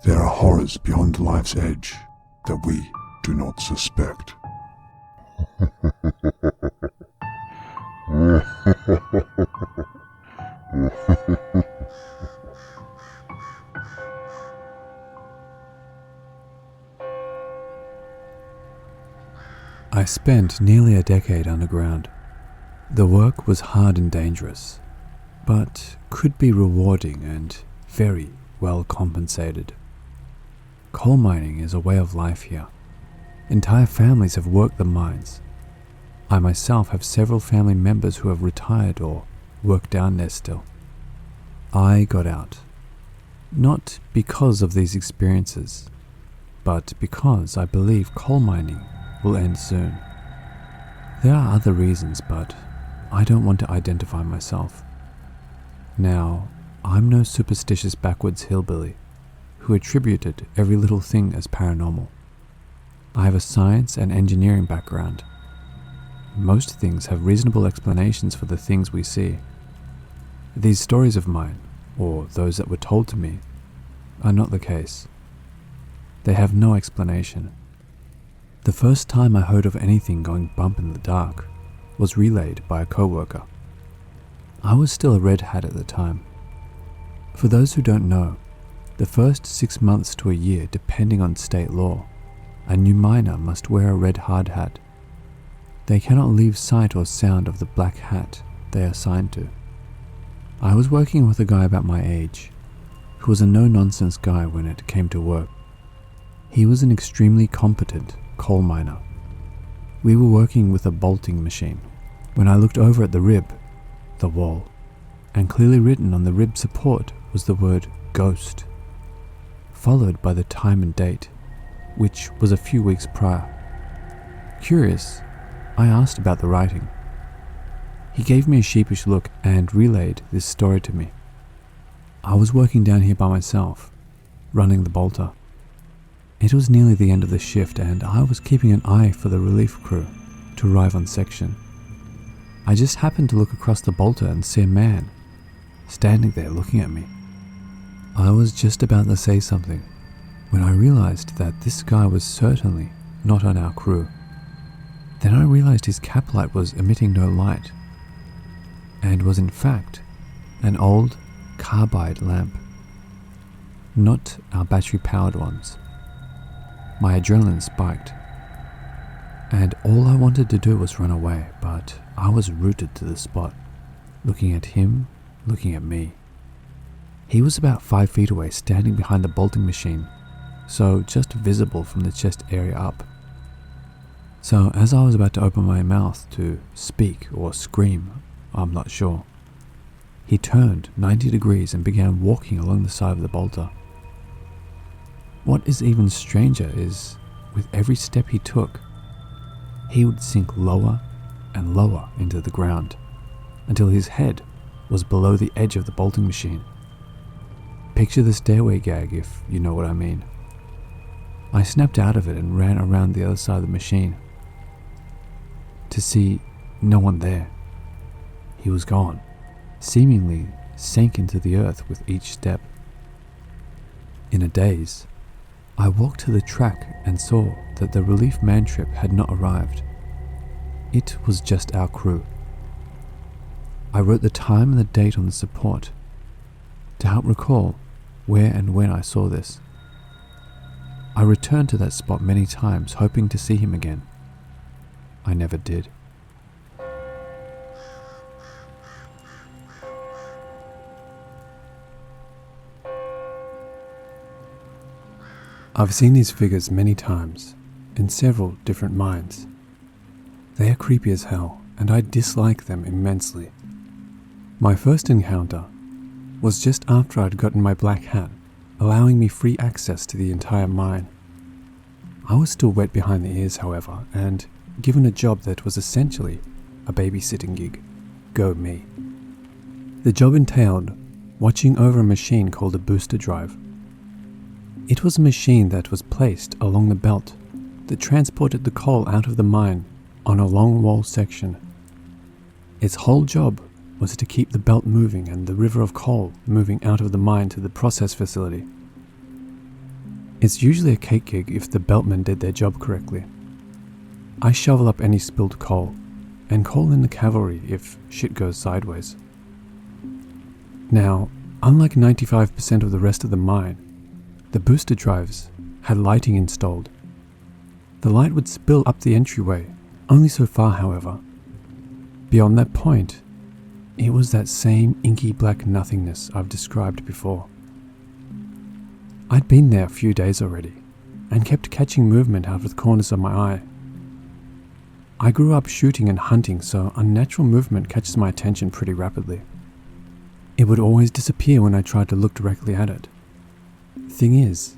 There are horrors beyond life's edge that we do not suspect. I spent nearly a decade underground. The work was hard and dangerous, but could be rewarding and very well compensated. Coal mining is a way of life here. Entire families have worked the mines. I myself have several family members who have retired or work down there still. I got out, not because of these experiences, but because I believe coal mining will end soon. There are other reasons, but I don't want to identify myself. Now, I'm no superstitious backwoods hillbilly who attributed every little thing as paranormal. I have a science and engineering background. Most things have reasonable explanations for the things we see. These stories of mine, or those that were told to me, are not the case. They have no explanation. The first time I heard of anything going bump in the dark was relayed by a co-worker. I was still a red hat at the time. For those who don't know, the first 6 months to a year, depending on state law, a new miner must wear a red hard hat. They cannot leave sight or sound of the black hat they are assigned to. I was working with a guy about my age, who was a no-nonsense guy when it came to work. He was an extremely competent coal miner. We were working with a bolting machine when I looked over at the rib, the wall, and clearly written on the rib support was the word ghost, followed by the time and date, which was a few weeks prior. Curious, I asked about the writing. He gave me a sheepish look and relayed this story to me. I was working down here by myself, running the bolter. It was nearly the end of the shift and I was keeping an eye for the relief crew to arrive on section. I just happened to look across the bolter and see a man standing there looking at me. I was just about to say something when I realized that this guy was certainly not on our crew. Then I realized his cap light was emitting no light and was in fact an old carbide lamp, not our battery-powered ones. My adrenaline spiked, and all I wanted to do was run away, but I was rooted to the spot, looking at him, looking at me. He was about 5 feet away, standing behind the bolting machine, so just visible from the chest area up. So as I was about to open my mouth to speak or scream, I'm not sure, he turned 90 degrees and began walking along the side of the bolter. What is even stranger is, with every step he took, he would sink lower and lower into the ground until his head was below the edge of the bolting machine. Picture the stairway gag, if you know what I mean. I snapped out of it and ran around the other side of the machine to see no one there. He was gone, seemingly sank into the earth with each step. In a daze, I walked to the track and saw that the relief man trip had not arrived. It was just our crew. I wrote the time and the date on the support to help recall where and when I saw this. I returned to that spot many times, hoping to see him again. I never did. I've seen these figures many times, in several different mines. They are creepy as hell, and I dislike them immensely. My first encounter was just after I'd gotten my black hat, allowing me free access to the entire mine. I was still wet behind the ears, however, and given a job that was essentially a babysitting gig. Go me. The job entailed watching over a machine called a booster drive. It was a machine that was placed along the belt that transported the coal out of the mine on a long wall section. Its whole job was to keep the belt moving and the river of coal moving out of the mine to the process facility. It's usually a cake gig if the beltmen did their job correctly. I shovel up any spilled coal, and call in the cavalry if shit goes sideways. Now, unlike 95% of the rest of the mine, the booster drives had lighting installed. The light would spill up the entryway, only so far however. Beyond that point, it was that same inky black nothingness I've described before. I'd been there a few days already, and kept catching movement out of the corners of my eye. I grew up shooting and hunting, so unnatural movement catches my attention pretty rapidly. It would always disappear when I tried to look directly at it. Thing is,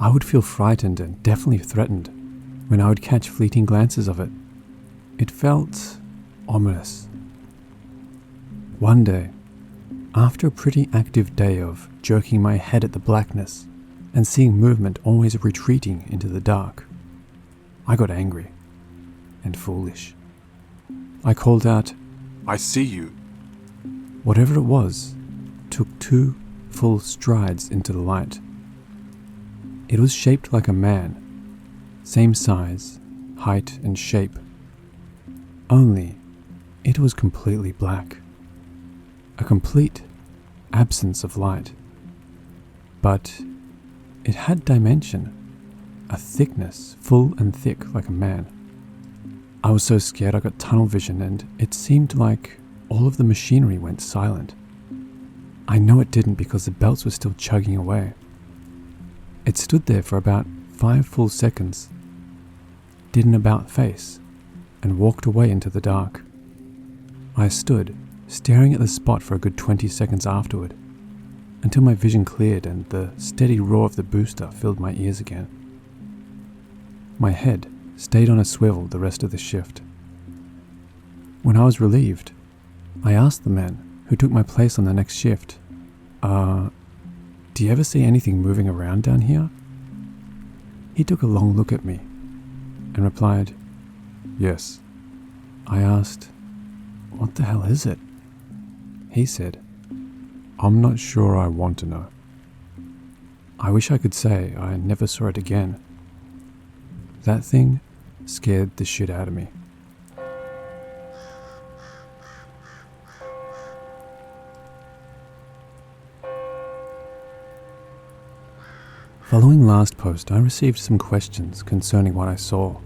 I would feel frightened and definitely threatened when I would catch fleeting glances of it. It felt ominous. One day, after a pretty active day of jerking my head at the blackness and seeing movement always retreating into the dark, I got angry and foolish. I called out, I see you. Whatever it was took 2 full strides into the light. It was shaped like a man, same size, height and shape, only it was completely black. A complete absence of light. But it had dimension, a thickness, full and thick like a man. I was so scared I got tunnel vision, and it seemed like all of the machinery went silent. I know it didn't because the belts were still chugging away. It stood there for about 5 full seconds, did an about face, and walked away into the dark. I stood, staring at the spot for a good 20 seconds afterward, until my vision cleared and the steady roar of the booster filled my ears again. My head stayed on a swivel the rest of the shift. When I was relieved, I asked the man who took my place on the next shift, do you ever see anything moving around down here? He took a long look at me and replied, yes. I asked, what the hell is it? He said, I'm not sure I want to know. I wish I could say I never saw it again. That thing scared the shit out of me. Following last post, I received some questions concerning what I saw,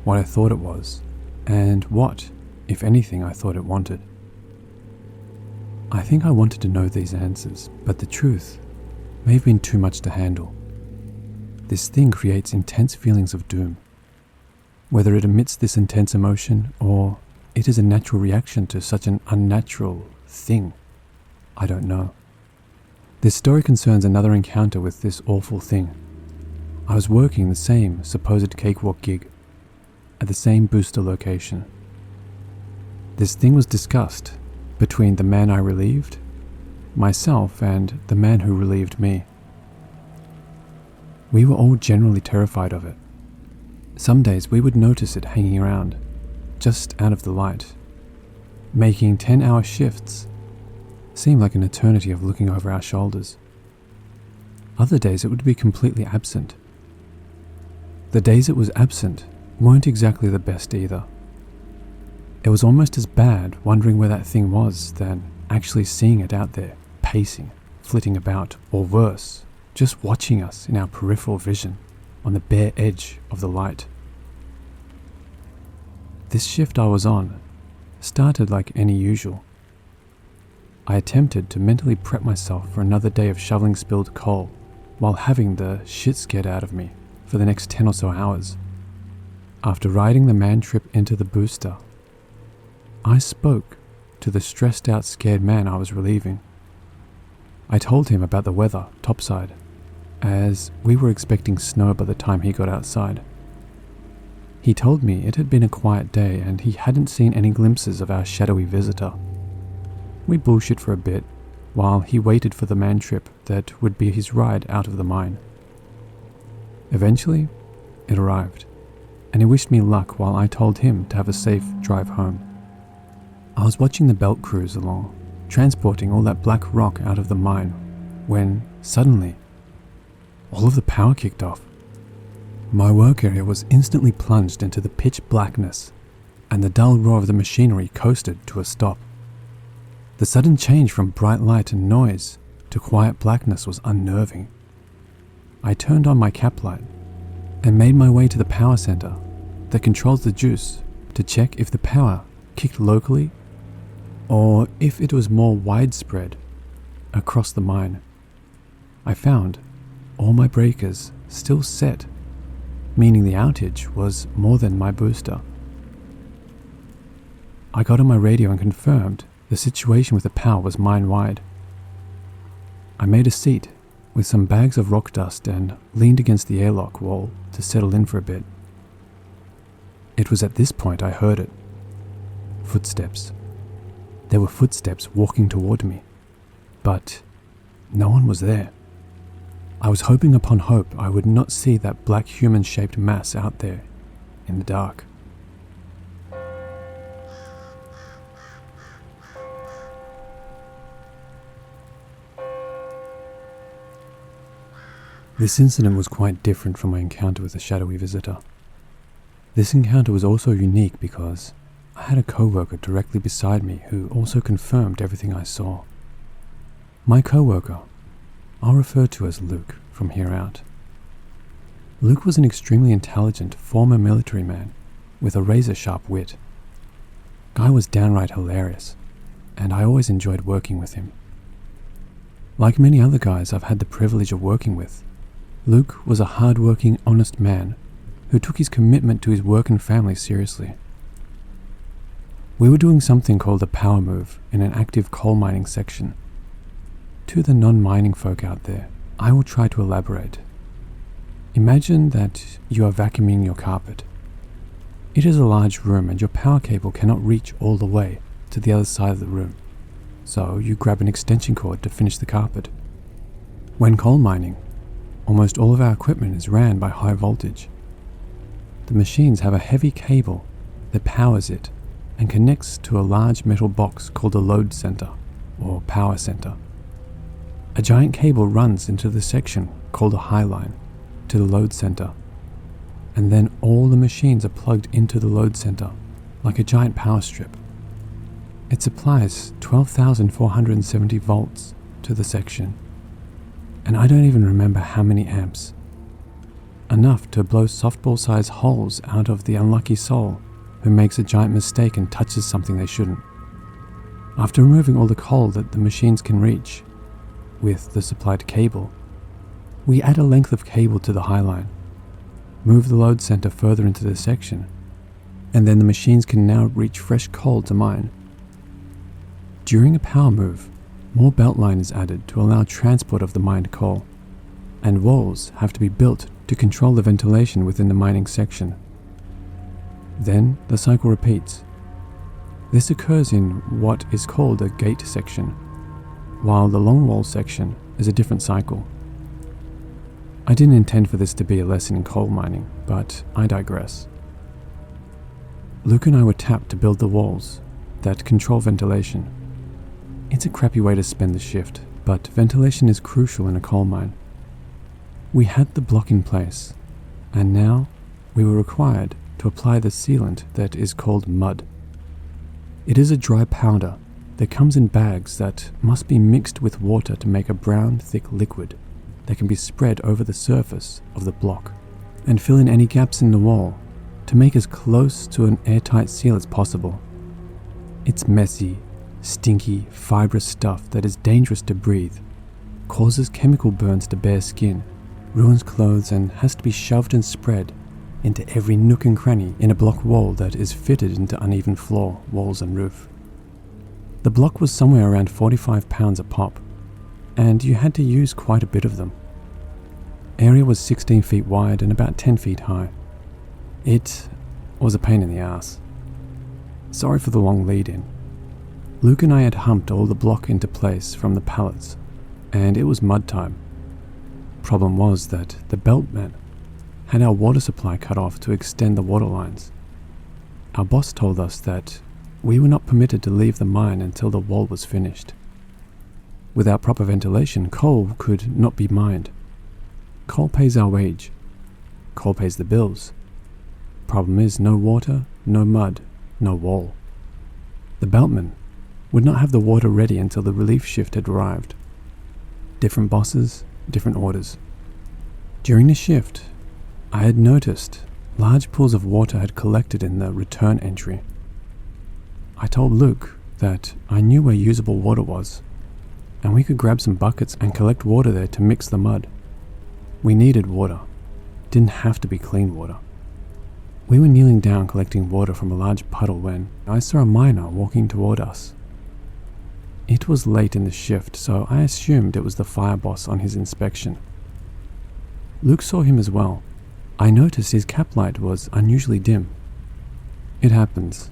what I thought it was, and what, if anything, I thought it wanted. I think I wanted to know these answers, but the truth may have been too much to handle. This thing creates intense feelings of doom. Whether it emits this intense emotion or it is a natural reaction to such an unnatural thing, I don't know. This story concerns another encounter with this awful thing. I was working the same supposed cakewalk gig at the same booster location. This thing was discussed between the man I relieved, myself, and the man who relieved me. We were all generally terrified of it. Some days we would notice it hanging around, just out of the light, making 10-hour shifts seem like an eternity of looking over our shoulders. Other days it would be completely absent. The days it was absent weren't exactly the best either. It was almost as bad wondering where that thing was than actually seeing it out there, pacing, flitting about, or worse, just watching us in our peripheral vision on the bare edge of the light. This shift I was on started like any usual. I attempted to mentally prep myself for another day of shoveling spilled coal while having the shit scared out of me for the next 10 or so hours. After riding the man trip into the booster, I spoke to the stressed out scared man I was relieving. I told him about the weather topside, as we were expecting snow by the time he got outside. He told me it had been a quiet day and he hadn't seen any glimpses of our shadowy visitor. We bullshit for a bit while he waited for the man trip that would be his ride out of the mine. Eventually, it arrived, and he wished me luck while I told him to have a safe drive home. I was watching the belt cruise along, transporting all that black rock out of the mine, when suddenly, all of the power kicked off. My work area was instantly plunged into the pitch blackness, and the dull roar of the machinery coasted to a stop. The sudden change from bright light and noise to quiet blackness was unnerving. I turned on my cap light and made my way to the power center that controls the juice to check if the power kicked locally or if it was more widespread across the mine. I found all my breakers still set, meaning the outage was more than my booster. I got on my radio and confirmed the situation with the power was mine-wide. I made a seat with some bags of rock dust and leaned against the airlock wall to settle in for a bit. It was at this point I heard it. Footsteps. There were footsteps walking toward me, but no one was there. I was hoping upon hope I would not see that black human-shaped mass out there in the dark. This incident was quite different from my encounter with a shadowy visitor. This encounter was also unique because I had a co-worker directly beside me who also confirmed everything I saw. My co-worker, I'll refer to as Luke from here out. Luke was an extremely intelligent former military man with a razor-sharp wit. Guy was downright hilarious, and I always enjoyed working with him. Like many other guys I've had the privilege of working with, Luke was a hard-working, honest man who took his commitment to his work and family seriously. We were doing something called a power move in an active coal mining section. To the non-mining folk out there, I will try to elaborate. Imagine that you are vacuuming your carpet. It is a large room and your power cable cannot reach all the way to the other side of the room, so you grab an extension cord to finish the carpet. When coal mining, almost all of our equipment is ran by high voltage. The machines have a heavy cable that powers it and connects to a large metal box called a load center or power center. A giant cable runs into the section called a high line to the load center, and then all the machines are plugged into the load center like a giant power strip. It supplies 12,470 volts to the section, and I don't even remember how many amps. Enough to blow softball-sized holes out of the unlucky soul who makes a giant mistake and touches something they shouldn't. After removing all the coal that the machines can reach with the supplied cable, we add a length of cable to the high line, move the load center further into the section, and then the machines can now reach fresh coal to mine. During a power move, more belt line is added to allow transport of the mined coal, and walls have to be built to control the ventilation within the mining section. Then the cycle repeats. This occurs in what is called a gate section, while the longwall section is a different cycle. I didn't intend for this to be a lesson in coal mining, but I digress. Luke and I were tapped to build the walls that control ventilation. It's a crappy way to spend the shift, but ventilation is crucial in a coal mine. We had the block in place, and now we were required to apply the sealant that is called mud. It is a dry powder that comes in bags that must be mixed with water to make a brown, thick liquid that can be spread over the surface of the block and fill in any gaps in the wall to make as close to an airtight seal as possible. It's messy, stinky, fibrous stuff that is dangerous to breathe, causes chemical burns to bare skin, ruins clothes, and has to be shoved and spread into every nook and cranny in a block wall that is fitted into uneven floor, walls and roof. The block was somewhere around 45 pounds a pop, and you had to use quite a bit of them. Area was 16 feet wide and about 10 feet high. It was a pain in the ass. Sorry for the long lead-in. Luke and I had humped all the block into place from the pallets, and it was mud time. Problem was that the beltman had our water supply cut off to extend the water lines. Our boss told us that we were not permitted to leave the mine until the wall was finished. Without proper ventilation, coal could not be mined. coal pays our wage. Coal pays the bills. Problem is, no water, no mud, no wall. The beltman would not have the water ready until the relief shift had arrived. Different bosses, different orders. During the shift, I had noticed large pools of water had collected in the return entry. I told Luke that I knew where usable water was, and we could grab some buckets and collect water there to mix the mud. We needed water. Didn't have to be clean water. We were kneeling down collecting water from a large puddle when I saw a miner walking toward us. It was late in the shift, so I assumed it was the fire boss on his inspection. Luke saw him as well. I noticed his cap light was unusually dim. It happens.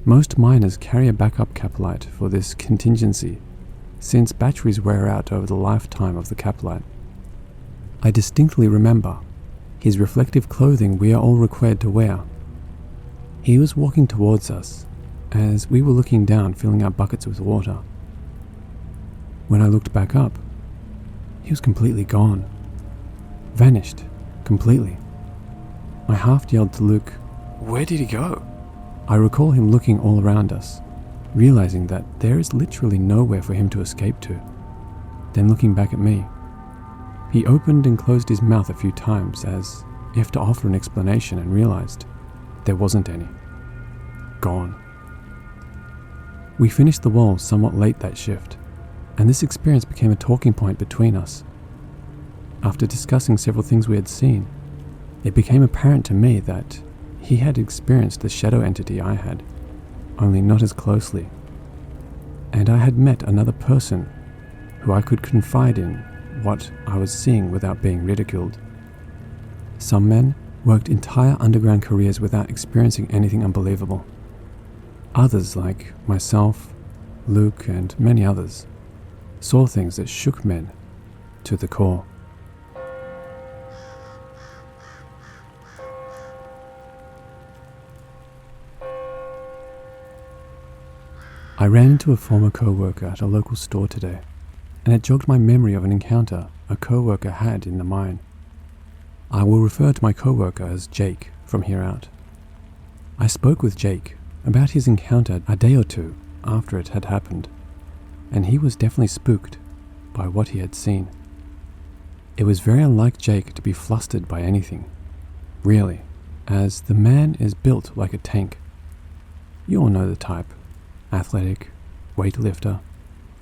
Most miners carry a backup cap light for this contingency, since batteries wear out over the lifetime of the cap light. I distinctly remember his reflective clothing we are all required to wear. He was walking towards us as we were looking down, filling our buckets with water. When I looked back up, he was completely gone. Vanished, completely. I half yelled to Luke, "Where did he go?" I recall him looking all around us, realizing that there is literally nowhere for him to escape to. Then looking back at me, he opened and closed his mouth a few times as if to offer an explanation, and realized there wasn't any. Gone. We finished the wall somewhat late that shift, and this experience became a talking point between us. After discussing several things we had seen, it became apparent to me that he had experienced the shadow entity I had, only not as closely. And I had met another person who I could confide in what I was seeing without being ridiculed. Some men worked entire underground careers without experiencing anything unbelievable. Others, like myself, Luke, and many others, saw things that shook men to the core. I ran into a former co-worker at a local store today, and it jogged my memory of an encounter a co-worker had in the mine. I will refer to my co-worker as Jake from here out. I spoke with Jake about his encounter a day or two after it had happened, and he was definitely spooked by what he had seen. It was very unlike Jake to be flustered by anything, really, as the man is built like a tank. You all know the type. Athletic, weightlifter,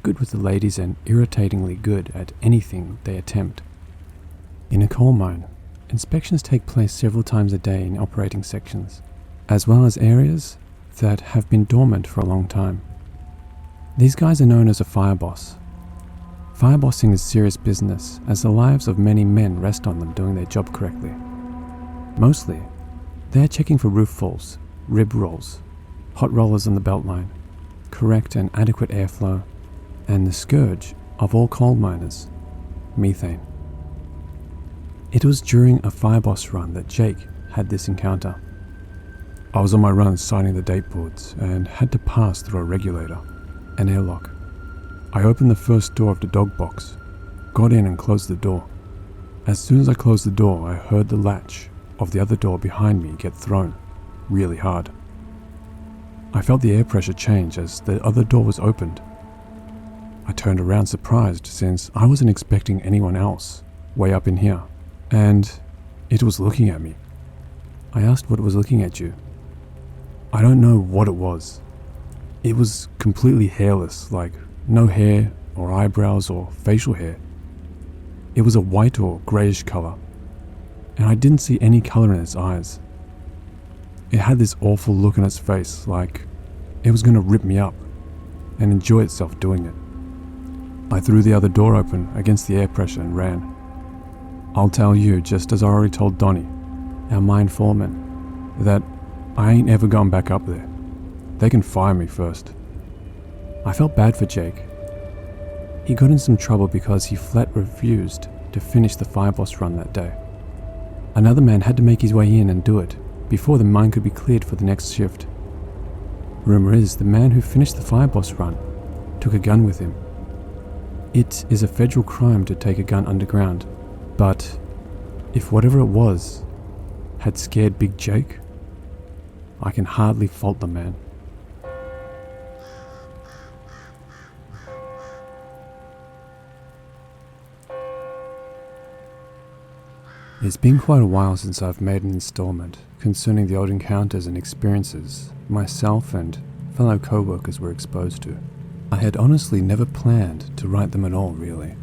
good with the ladies and irritatingly good at anything they attempt. In a coal mine, inspections take place several times a day in operating sections, as well as areas that have been dormant for a long time. These guys are known as a fire boss. Firebossing is serious business, as the lives of many men rest on them doing their job correctly. Mostly, they are checking for roof falls, rib rolls, hot rollers on the belt line, correct and adequate airflow, and the scourge of all coal miners, methane. It was during a fireboss run that Jake had this encounter. I was on my run signing the date boards and had to pass through a regulator, an airlock. I opened the first door of the dog box, got in and closed the door. As soon as I closed the door, I heard the latch of the other door behind me get thrown really hard. I felt the air pressure change as the other door was opened. I turned around surprised since I wasn't expecting anyone else way up in here, and it was looking at me. I asked what was looking at you. I don't know what it was. It was completely hairless, like no hair or eyebrows or facial hair. It was a white or greyish colour, and I didn't see any colour in its eyes. It had this awful look on its face, like it was going to rip me up and enjoy itself doing it. I threw the other door open against the air pressure and ran. I'll tell you, just as I already told Donnie, our mine foreman, that I ain't ever going back up there. They can fire me first. I felt bad for Jake. He got in some trouble because he flat refused to finish the fireboss run that day. Another man had to make his way in and do it before the mine could be cleared for the next shift. Rumor is the man who finished the fireboss run took a gun with him. It is a federal crime to take a gun underground, But if whatever it was had scared Big Jake, I can hardly fault the man. It's been quite a while since I've made an installment concerning the old encounters and experiences myself and fellow co-workers were exposed to. I had honestly never planned to write them at all, really.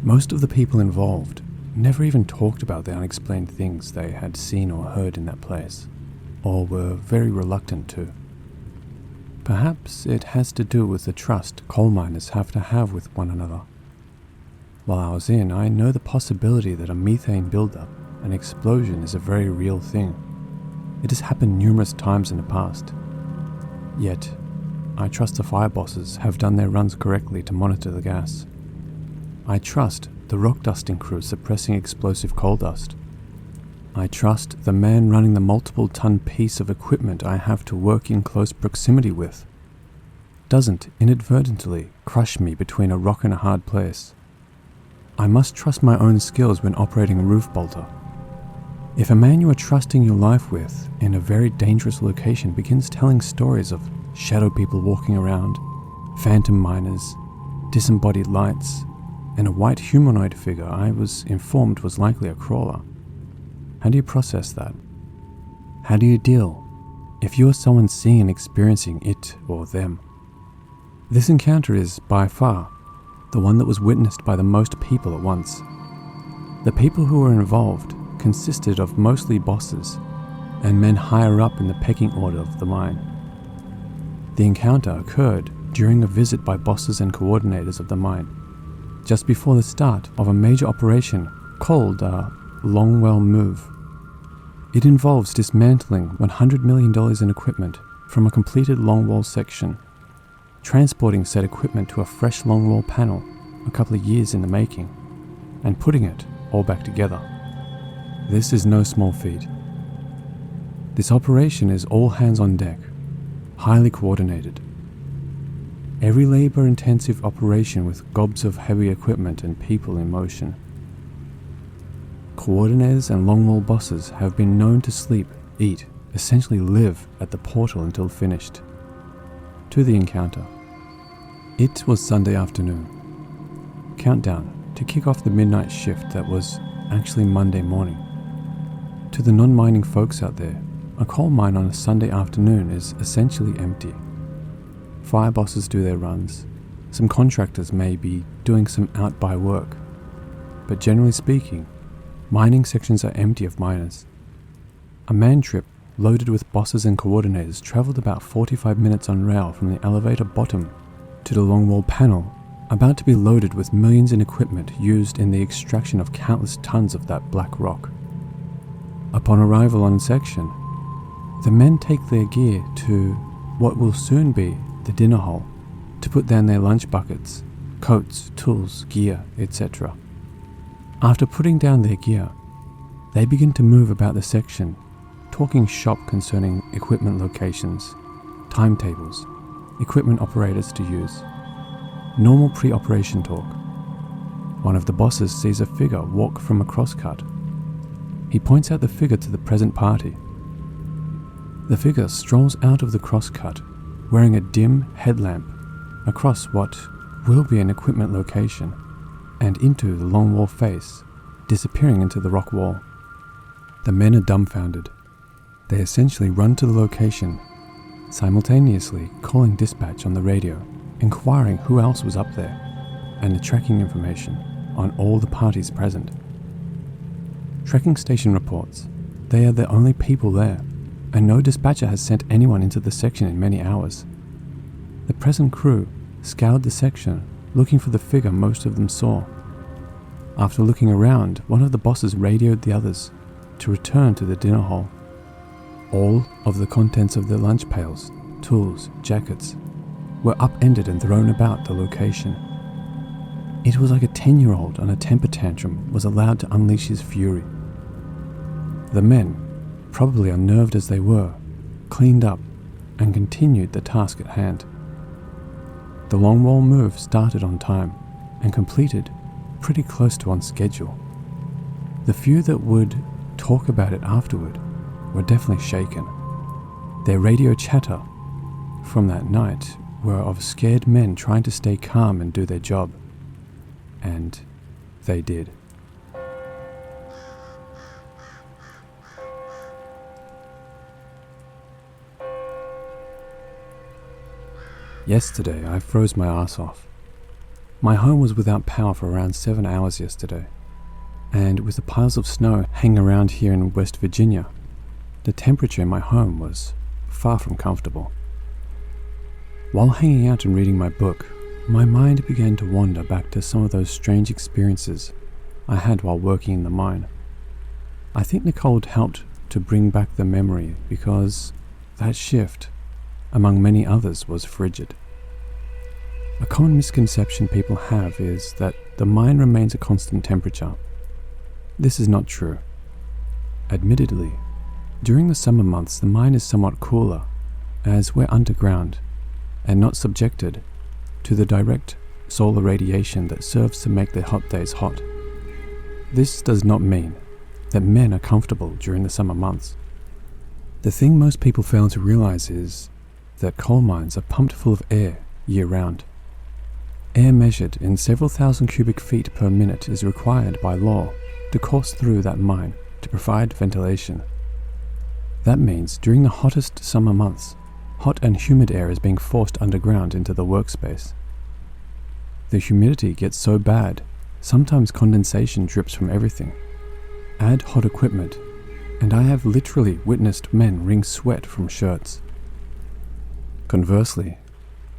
Most of the people involved never even talked about the unexplained things they had seen or heard in that place, or were very reluctant to. Perhaps it has to do with the trust coal miners have to have with one another. While I was in, I know the possibility that a methane buildup, an explosion, is a very real thing. It has happened numerous times in the past. Yet, I trust the fire bosses have done their runs correctly to monitor the gas. I trust the rock dusting crew suppressing explosive coal dust. I trust the man running the multiple-ton piece of equipment I have to work in close proximity with doesn't inadvertently crush me between a rock and a hard place. I must trust my own skills when operating a roof bolter. If a man you are trusting your life with in a very dangerous location begins telling stories of shadow people walking around, phantom miners, disembodied lights, and a white humanoid figure I was informed was likely a crawler, how do you process that? How do you deal if you are someone seeing and experiencing it or them? This encounter is, by far, the one that was witnessed by the most people at once. The people who were involved consisted of mostly bosses and men higher up in the pecking order of the mine. The encounter occurred during a visit by bosses and coordinators of the mine, just before the start of a major operation called a Longwell Move. It involves dismantling $100 million in equipment from a completed longwall section, transporting said equipment to a fresh longwall panel a couple of years in the making, and putting it all back together. This is no small feat. This operation is all hands on deck, highly coordinated. Every labor-intensive operation with gobs of heavy equipment and people in motion. Coordinators and longwall bosses have been known to sleep, eat, essentially live at the portal until finished. To the encounter. It was Sunday afternoon. Countdown to kick off the midnight shift that was actually Monday morning. To the non-mining folks out there, a coal mine on a Sunday afternoon is essentially empty. Fire bosses do their runs. Some contractors may be doing some out-by work. But generally speaking, mining sections are empty of miners. A man trip loaded with bosses and coordinators traveled about 45 minutes on rail from the elevator bottom to the longwall panel, about to be loaded with millions in equipment used in the extraction of countless tons of that black rock. Upon arrival on section, the men take their gear to what will soon be the dinner hall to put down their lunch buckets, coats, tools, gear, etc. After putting down their gear, they begin to move about the section, talking shop concerning equipment locations, timetables, equipment operators to use. Normal pre-operation talk. One of the bosses sees a figure walk from a crosscut. He points out the figure to the present party. The figure strolls out of the crosscut, wearing a dim headlamp, across what will be an equipment location, and into the longwall face, disappearing into the rock wall. The men are dumbfounded. They essentially run to the location, simultaneously calling dispatch on the radio, inquiring who else was up there, and the tracking information on all the parties present. Tracking station reports they are the only people there, and no dispatcher has sent anyone into the section in many hours. The present crew scoured the section, looking for the figure most of them saw. After looking around, one of the bosses radioed the others to return to the dinner hall. All of the contents of their lunch pails, tools, jackets, were upended and thrown about the location. It was like a 10-year-old on a temper tantrum was allowed to unleash his fury. The men, probably unnerved as they were, cleaned up and continued the task at hand. The longwall move started on time and completed pretty close to on schedule. The few that would talk about it afterward were definitely shaken. Their radio chatter from that night were of scared men trying to stay calm and do their job. And they did. Yesterday, I froze my ass off. My home was without power for around 7 hours yesterday, and with the piles of snow hanging around here in West Virginia, the temperature in my home was far from comfortable. While hanging out and reading my book, my mind began to wander back to some of those strange experiences I had while working in the mine. I think Nicole helped to bring back the memory because that shift, among many others, was frigid. A common misconception people have is that the mine remains a constant temperature. This is not true. Admittedly, during the summer months the mine is somewhat cooler, as we're underground and not subjected to the direct solar radiation that serves to make the hot days hot. This does not mean that men are comfortable during the summer months. The thing most people fail to realize is that coal mines are pumped full of air year-round. Air measured in several thousand cubic feet per minute is required by law to course through that mine to provide ventilation. That means during the hottest summer months, hot and humid air is being forced underground into the workspace. The humidity gets so bad, sometimes condensation drips from everything. Add hot equipment, and I have literally witnessed men wring sweat from shirts. Conversely,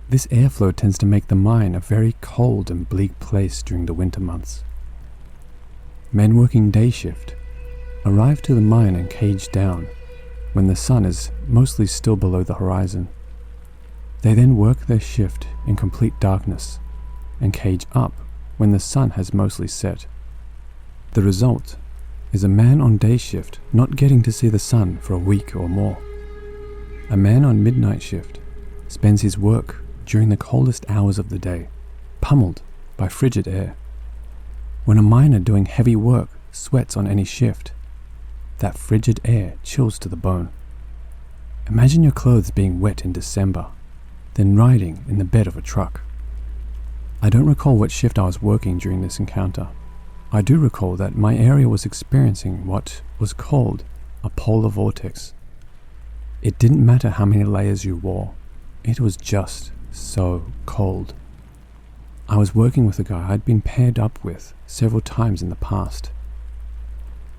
this airflow tends to make the mine a very cold and bleak place during the winter months. Men working day shift arrive to the mine and cage down when the sun is mostly still below the horizon. They then work their shift in complete darkness and cage up when the sun has mostly set. The result is a man on day shift not getting to see the sun for a week or more. A man on midnight shift spends his work during the coldest hours of the day, pummeled by frigid air. When a miner doing heavy work sweats on any shift, that frigid air chills to the bone. Imagine your clothes being wet in December, then riding in the bed of a truck. I don't recall what shift I was working during this encounter. I do recall that my area was experiencing what was called a polar vortex. It didn't matter how many layers you wore, it was just so cold. I was working with a guy I'd been paired up with several times in the past.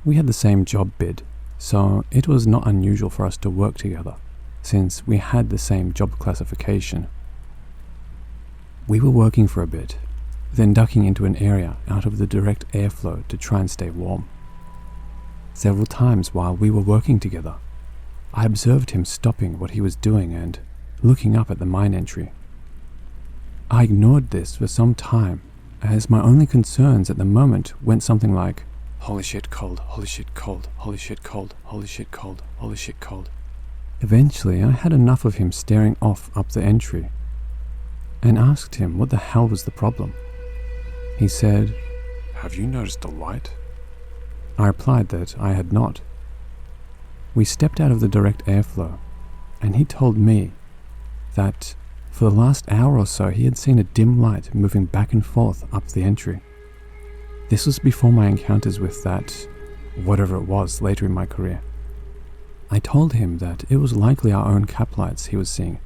We had the same job bid, so it was not unusual for us to work together, since we had the same job classification. We were working for a bit, then ducking into an area out of the direct airflow to try and stay warm. Several times while we were working together, I observed him stopping what he was doing and looking up at the mine entry. I ignored this for some time, as my only concerns at the moment went something like, holy shit cold, holy shit cold, holy shit cold, holy shit cold, holy shit cold. Eventually I had enough of him staring off up the entry and asked him what the hell was the problem. He said, Have you noticed a light? I replied that I had not. We stepped out of the direct airflow, and he told me that for the last hour or so he had seen a dim light moving back and forth up the entry. This was before my encounters with that, whatever it was, later in my career. I told him that it was likely our own cap lights he was seeing,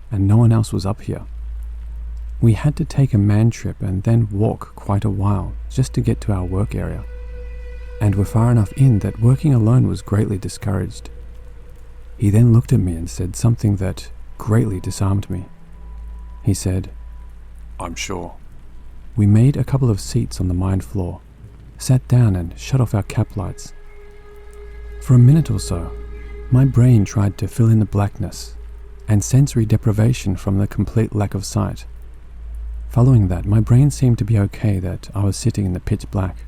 and no one else was up here. We had to take a man trip and then walk quite a while just to get to our work area, and were far enough in that working alone was greatly discouraged. He then looked at me and said something that greatly disarmed me. He said, I'm sure. We made a couple of seats on the mine floor, sat down and shut off our cap lights. For a minute or so, my brain tried to fill in the blackness and sensory deprivation from the complete lack of sight. Following that, my brain seemed to be okay that I was sitting in the pitch black.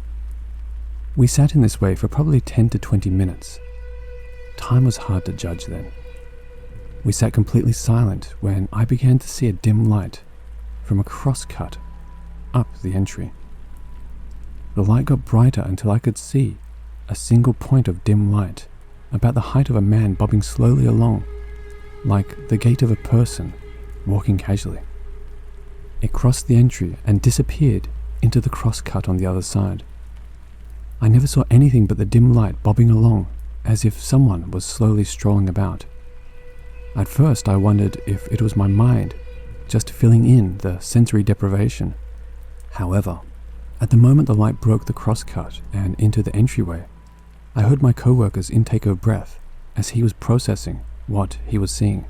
We sat in this way for probably 10 to 20 minutes. Time was hard to judge then. We sat completely silent when I began to see a dim light from a crosscut up the entry. The light got brighter until I could see a single point of dim light, about the height of a man bobbing slowly along, like the gait of a person walking casually. It crossed the entry and disappeared into the crosscut on the other side. I never saw anything but the dim light bobbing along, as if someone was slowly strolling about. At first I wondered if it was my mind just filling in the sensory deprivation. However, at the moment the light broke the crosscut and into the entryway, I heard my co-worker's intake of breath as he was processing what he was seeing.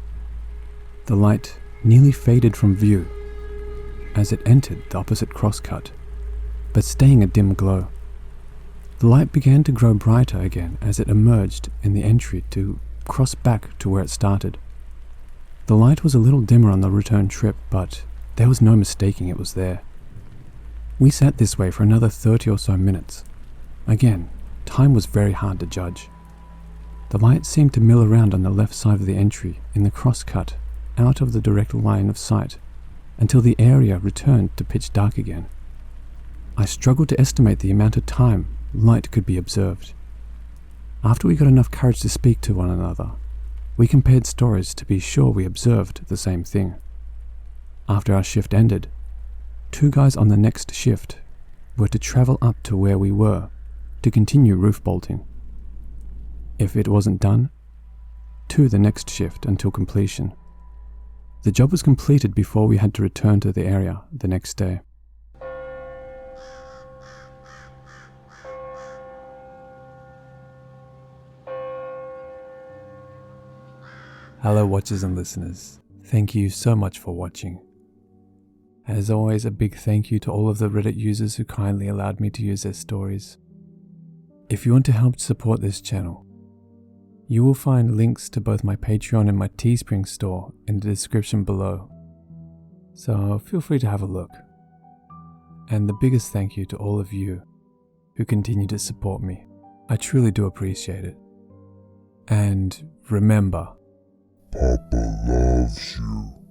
The light nearly faded from view as it entered the opposite crosscut, but staying a dim glow. The light began to grow brighter again as it emerged in the entry to cross back to where it started. The light was a little dimmer on the return trip, but there was no mistaking it was there. We sat this way for another 30 or so minutes. Again, time was very hard to judge. The light seemed to mill around on the left side of the entry in the crosscut out of the direct line of sight until the area returned to pitch dark again. I struggled to estimate the amount of time light could be observed. After we got enough courage to speak to one another, we compared stories to be sure we observed the same thing. After our shift ended, 2 guys on the next shift were to travel up to where we were to continue roof bolting. If it wasn't done, to the next shift until completion. The job was completed before we had to return to the area the next day. Hello watchers and listeners, thank you so much for watching. As always, a big thank you to all of the Reddit users who kindly allowed me to use their stories. If you want to help support this channel, you will find links to both my Patreon and my Teespring store in the description below, so feel free to have a look. And the biggest thank you to all of you who continue to support me. I truly do appreciate it. And remember, Papa loves you.